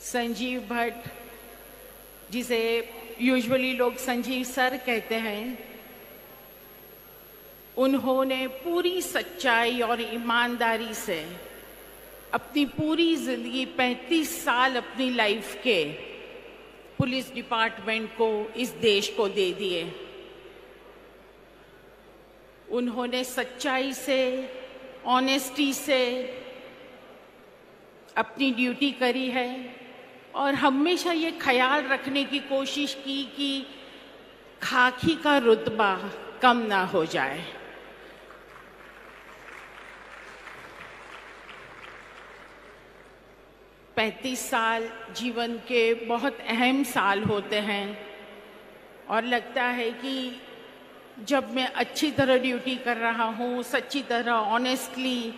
संजीव भट्ट, जिसे यूजुअली लोग संजीव सर कहते हैं, उन्होंने पूरी सच्चाई और ईमानदारी से अपनी पूरी जिंदगी 35 साल अपनी लाइफ के पुलिस डिपार्टमेंट को, इस देश को दे दिए। उन्होंने सच्चाई से, ऑनेस्टी से अपनी ड्यूटी करी है और हमेशा ये ख्याल रखने की कोशिश की कि खाकी का रुतबा कम ना हो जाए। पैंतीस साल जीवन के बहुत अहम साल होते हैं और लगता है कि जब मैं अच्छी तरह ड्यूटी कर रहा हूँ, सच्ची तरह, ऑनेस्टली,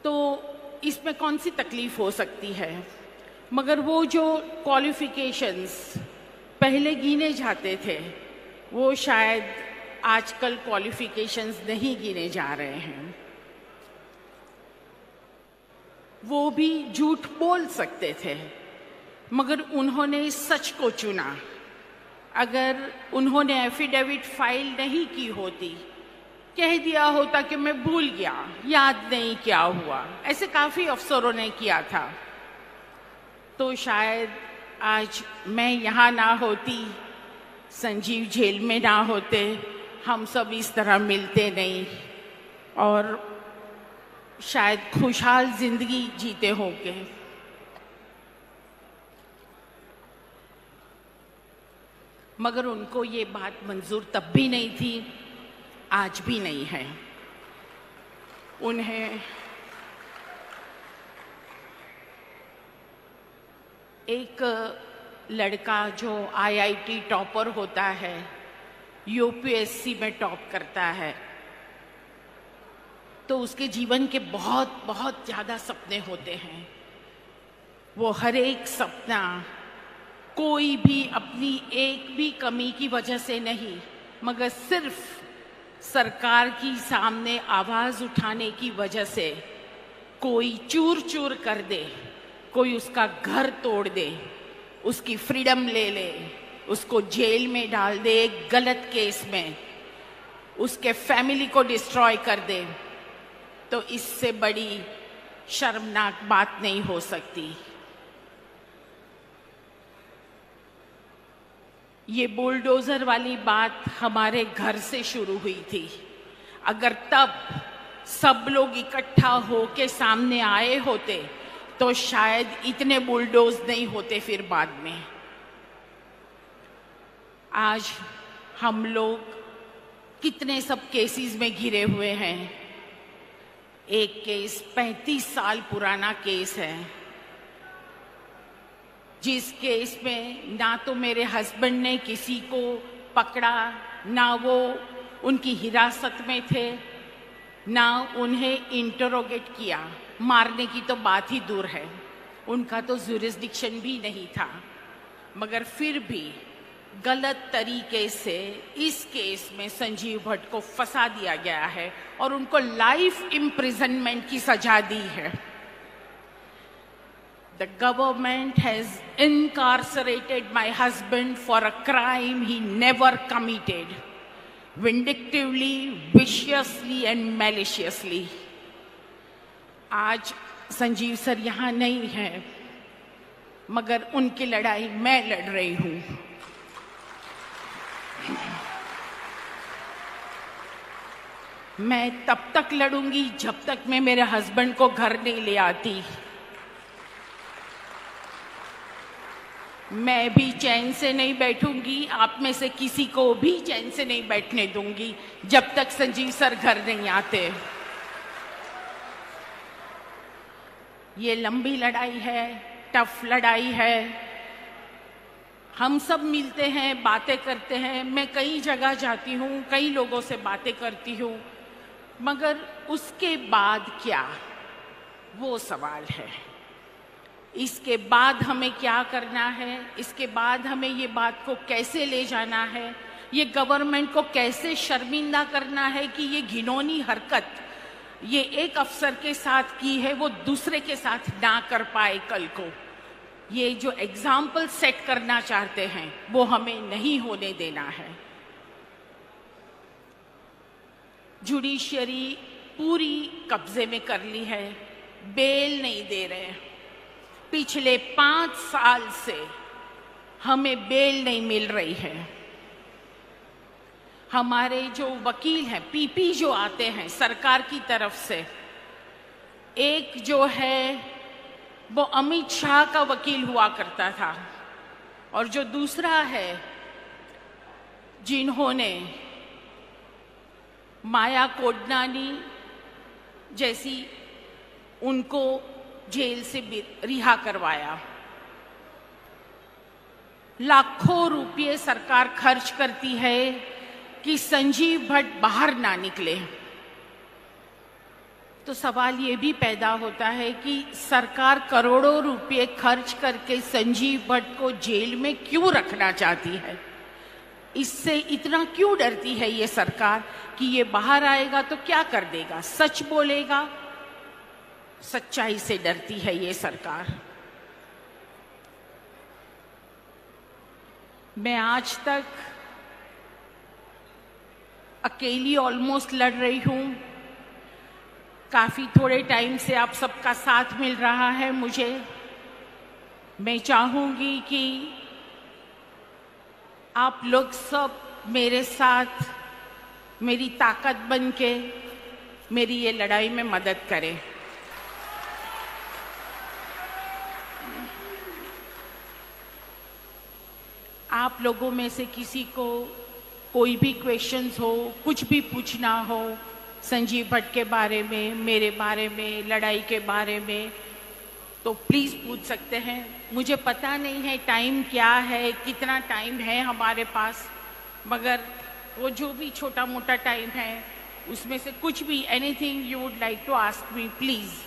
तो इसमें कौन सी तकलीफ हो सकती है। मगर वो जो क्वालिफिकेशंस पहले गिने जाते थे, वो शायद आजकल क्वालिफिकेशंस नहीं गिने जा रहे हैं। वो भी झूठ बोल सकते थे, मगर उन्होंने सच को चुना। अगर उन्होंने एफिडेविट फाइल नहीं की होती, कह दिया होता कि मैं भूल गया, याद नहीं क्या हुआ, ऐसे काफ़ी अफसरों ने किया था, तो शायद आज मैं यहाँ ना होती, संजीव जेल में ना होते, हम सब इस तरह मिलते नहीं और शायद खुशहाल जिंदगी जीते होंगे। मगर उनको ये बात मंजूर तब भी नहीं थी, आज भी नहीं है। उन्हें एक लड़का जो आईआईटी टॉपर होता है, यूपीएससी में टॉप करता है, तो उसके जीवन के बहुत बहुत ज़्यादा सपने होते हैं। वो हर एक सपना कोई भी अपनी एक भी कमी की वजह से नहीं, मगर सिर्फ सरकार की सामने आवाज़ उठाने की वजह से कोई चूर चूर कर दे, कोई उसका घर तोड़ दे, उसकी फ्रीडम ले ले, उसको जेल में डाल दे एक गलत केस में, उसके फैमिली को डिस्ट्रॉय कर दे, तो इससे बड़ी शर्मनाक बात नहीं हो सकती। ये बुलडोजर वाली बात हमारे घर से शुरू हुई थी। अगर तब सब लोग इकट्ठा होके सामने आए होते तो शायद इतने बुलडोज नहीं होते फिर बाद में। आज हम लोग कितने सब केसेस में घिरे हुए हैं। एक केस 35 साल पुराना केस है, जिस केस में ना तो मेरे हस्बैंड ने किसी को पकड़ा, ना वो उनकी हिरासत में थे, ना उन्हें इंटरोगेट किया। मारने की तो बात ही दूर है, उनका तो जुरिस्डिक्शन भी नहीं था। मगर फिर भी गलत तरीके से इस केस में संजीव भट्ट को फंसा दिया गया है और उनको लाइफ इम्प्रिजनमेंट की सजा दी है। The government has incarcerated my husband for a crime he never committed, vindictively, viciously and maliciously. आज संजीव सर यहाँ नहीं है, मगर उनकी लड़ाई मैं लड़ रही हूँ। मैं तब तक लड़ूंगी जब तक मैं मेरे हस्बैंड को घर नहीं ले आती। मैं भी चैन से नहीं बैठूंगी, आप में से किसी को भी चैन से नहीं बैठने दूंगी जब तक संजीव सर घर नहीं आते। ये लंबी लड़ाई है, टफ लड़ाई है। हम सब मिलते हैं, बातें करते हैं, मैं कई जगह जाती हूँ, कई लोगों से बातें करती हूँ, मगर उसके बाद क्या, वो सवाल है। इसके बाद हमें क्या करना है, इसके बाद हमें ये बात को कैसे ले जाना है, ये गवर्नमेंट को कैसे शर्मिंदा करना है कि ये घिनौनी हरकत ये एक अफसर के साथ की है, वो दूसरे के साथ ना कर पाए कल को। ये जो एग्जाम्पल सेट करना चाहते हैं वो हमें नहीं होने देना है। जुडिशरी पूरी कब्जे में कर ली है, बेल नहीं दे रहे। पिछले 5 साल से हमें बेल नहीं मिल रही है। हमारे जो वकील हैं, पीपी जो आते हैं सरकार की तरफ से, एक जो है वो अमित शाह का वकील हुआ करता था, और जो दूसरा है जिन्होंने माया कोडनानी जैसी उनको जेल से रिहा करवाया। लाखों रुपये सरकार खर्च करती है कि संजीव भट्ट बाहर ना निकले। तो सवाल ये भी पैदा होता है कि सरकार करोड़ों रुपये खर्च करके संजीव भट्ट को जेल में क्यों रखना चाहती है? इससे इतना क्यों डरती है ये सरकार कि ये बाहर आएगा तो क्या कर देगा? सच बोलेगा? सच्चाई से डरती है ये सरकार। मैं आज तक अकेली ऑलमोस्ट लड़ रही हूं। काफी थोड़े टाइम से आप सबका साथ मिल रहा है मुझे। मैं चाहूंगी कि आप लोग सब मेरे साथ मेरी ताकत बन के मेरी ये लड़ाई में मदद करें। आप लोगों में से किसी को कोई भी क्वेश्चंस हो, कुछ भी पूछना हो संजीव भट्ट के बारे में, मेरे बारे में, लड़ाई के बारे में, तो प्लीज़ पूछ सकते हैं। मुझे पता नहीं है टाइम क्या है, कितना टाइम है हमारे पास, मगर वो जो भी छोटा मोटा टाइम है उसमें से कुछ भी, anything you would like to ask me, please.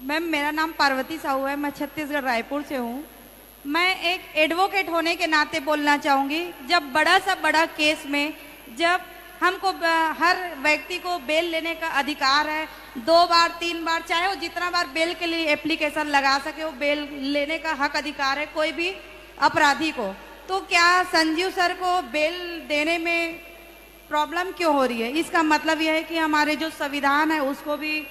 Ma'am, मेरा नाम पार्वती साहू है। मैं छत्तीसगढ़ रायपुर से हूँ। मैं एक एडवोकेट होने के नाते बोलना चाहूँगी। जब बड़ा सा बड़ा केस में जब हमको हर व्यक्ति को बेल लेने का अधिकार है, 2 बार 3 बार, चाहे वो जितना बार बेल के लिए एप्लीकेशन लगा सके, वो बेल लेने का हक अधिकार है कोई भी अपराधी को। तो क्या संजीव सर को बेल देने में प्रॉब्लम क्यों हो रही है? इसका मतलब यह है कि हमारे जो संविधान है उसको भी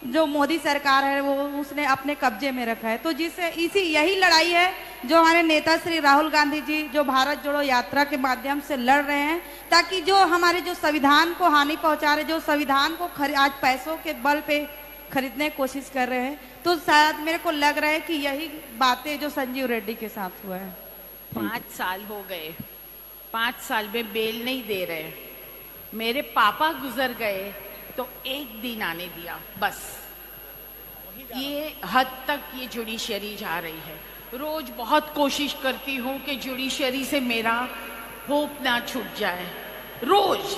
जो मोदी सरकार है वो उसने अपने कब्जे में रखा है। तो जिससे यही लड़ाई है जो हमारे नेता श्री राहुल गांधी जी जो भारत जोड़ो यात्रा के माध्यम से लड़ रहे हैं, ताकि जो हमारे जो संविधान को हानि पहुंचा रहे, जो संविधान को आज पैसों के बल पे खरीदने की कोशिश कर रहे हैं, तो शायद मेरे को लग रहा है कि यही बातें जो संजीव रेड्डी के साथ हुआ है। 5 साल हो गए, 5 साल में बेल नहीं दे रहे। मेरे पापा गुजर गए तो 1 दिन आने दिया, बस। ये हद तक ये जुडिशरी जा रही है। रोज बहुत कोशिश करती हूँ कि जुडिशरी से मेरा होप ना छूट जाए। रोज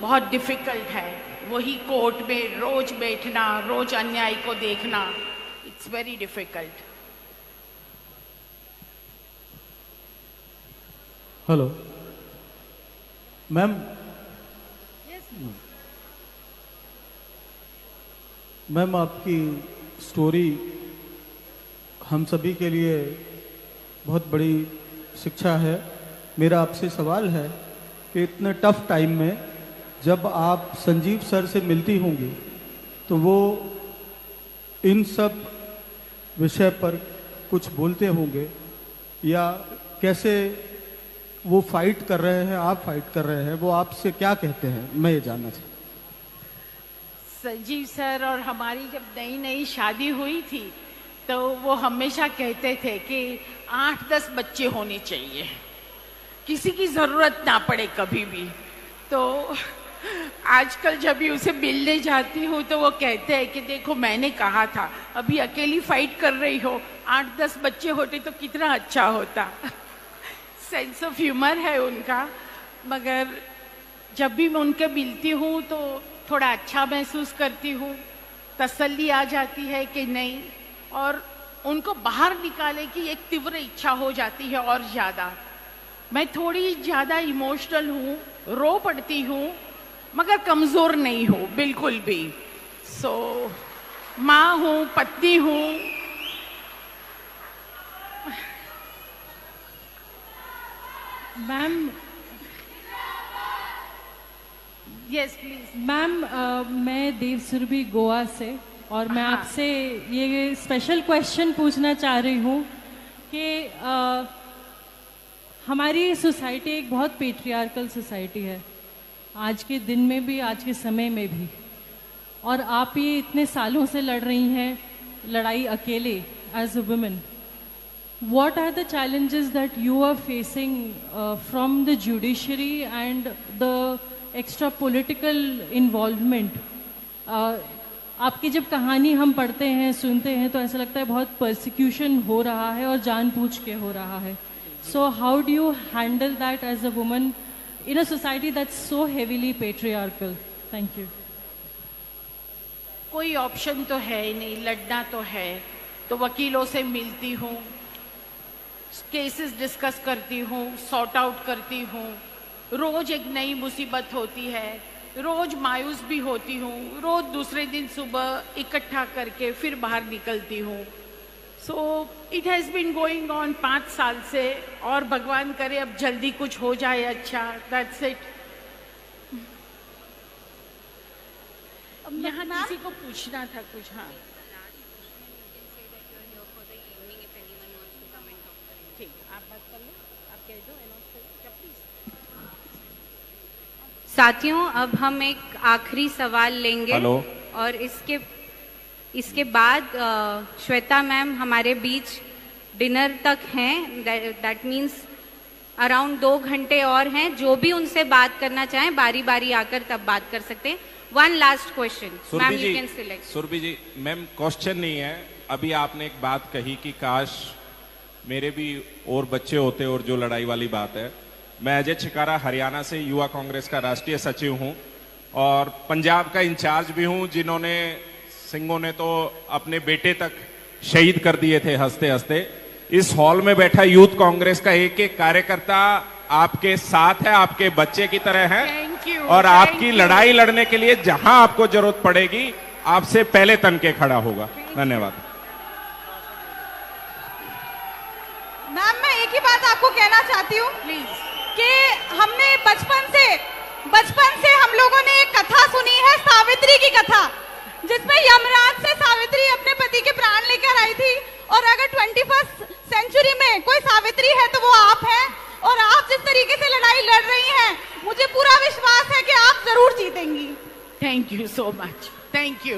बहुत डिफिकल्ट है, वही कोर्ट में रोज बैठना, रोज अन्याय को देखना, it's very difficult. Hello ma'am. Ma'am, आपकी स्टोरी हम सभी के लिए बहुत बड़ी शिक्षा है। मेरा आपसे सवाल है कि इतने टफ टाइम में जब आप संजीव सर से मिलती होंगी तो वो इन सब विषय पर कुछ बोलते होंगे, या कैसे वो फाइट कर रहे हैं, आप फाइट कर रहे हैं, वो आपसे क्या कहते हैं, मैं ये जानना चाहता हूँ। संजीव सर और हमारी जब नई नई शादी हुई थी तो वो हमेशा कहते थे कि 8-10 बच्चे होने चाहिए। किसी की जरूरत ना पड़े कभी भी। तो आजकल जब भी उसे मिलने जाती हूँ तो वो कहते हैं कि देखो मैंने कहा था, अभी अकेली फाइट कर रही हो, 8-10 बच्चे होते तो कितना अच्छा होता। सेंस ऑफ ह्यूमर है उनका, मगर जब भी मैं उनके मिलती हूँ तो थोड़ा अच्छा महसूस करती हूँ, तसल्ली आ जाती है कि नहीं, और उनको बाहर निकालने की एक तीव्र इच्छा हो जाती है और ज़्यादा। मैं थोड़ी ज़्यादा इमोशनल हूँ, रो पड़ती हूँ, मगर कमज़ोर नहीं हूँ बिल्कुल भी। सो माँ हूँ, पत्नी हूँ। Ma'am, yes please. मैम मैं देव सुरभि गोवा से, और मैं आपसे ये स्पेशल क्वेश्चन पूछना चाह रही हूँ कि हमारी सोसाइटी एक बहुत पेट्रियार्कल सोसाइटी है, आज के दिन में भी, आज के समय में भी, और आप ये इतने सालों से लड़ रही हैं लड़ाई अकेले as a women. What are the challenges that you are facing from the judiciary and the extra political involvement? आपकी जब कहानी हम पढ़ते हैं, सुनते हैं, तो ऐसा लगता है बहुत persecution हो रहा है और जानबूझ के हो रहा है। So how do you handle that as a woman in a society that's so heavily patriarchal? Thank you. कोई ऑप्शन तो है ही नहीं, लड़ना तो है। तो वकीलों से मिलती हूँ, केसेस डिस्कस करती हूँ, सॉर्ट आउट करती हूँ। रोज एक नई मुसीबत होती है, रोज मायूस भी होती हूँ, रोज दूसरे दिन सुबह इकट्ठा करके फिर बाहर निकलती हूँ। So it has been going on 5 साल से, और भगवान करे अब जल्दी कुछ हो जाए अच्छा। That's it. यहाँ किसी को पूछना था कुछ? हाँ ठीक, आप बात कर लो, आप कह दो, अनाउंस करो प्लीज। साथियों, अब हम एक आखिरी सवाल लेंगे। हेलो। और इसके बाद श्वेता मैम हमारे बीच डिनर तक हैं। दैट मीन्स अराउंड 2 घंटे और हैं। जो भी उनसे बात करना चाहें बारी बारी आकर तब बात कर सकते हैं। One last question, ma'am you can select. Surabhi ji, ma'am question नहीं है, अभी आपने एक बात कही कि काश मेरे भी और बच्चे होते, और जो लड़ाई वाली बात है। मैं अजय छिकारा हरियाणा से युवा कांग्रेस का राष्ट्रीय सचिव हूं, और पंजाब का इंचार्ज भी हूं, जिन्होंने सिंगों ने तो अपने बेटे तक शहीद कर दिए थे हंसते हंसते। इस हॉल में बैठा यूथ कांग्रेस का एक एक कार्यकर्ता आपके साथ है, आपके बच्चे की तरह है, और आपकी लड़ाई लड़ने के लिए जहां आपको जरूरत पड़ेगी आपसे पहले तन के खड़ा होगा। धन्यवाद। मैम, मैं एक ही बात आपको कहना चाहती हूँ प्लीज, कि हमने बचपन से हम लोगों ने एक कथा सुनी है, सावित्री की कथा, जिसमें यमराज से सावित्री अपने पति के प्राण लेकर आई थी। और अगर 21st सेंचुरी में कोई सावित्री है तो वो आप हैं। और आप जिस तरीके से लड़ाई लड़ रही हैं, मुझे पूरा विश्वास है कि आप जरूर जीतेंगी। Thank you so much, thank you.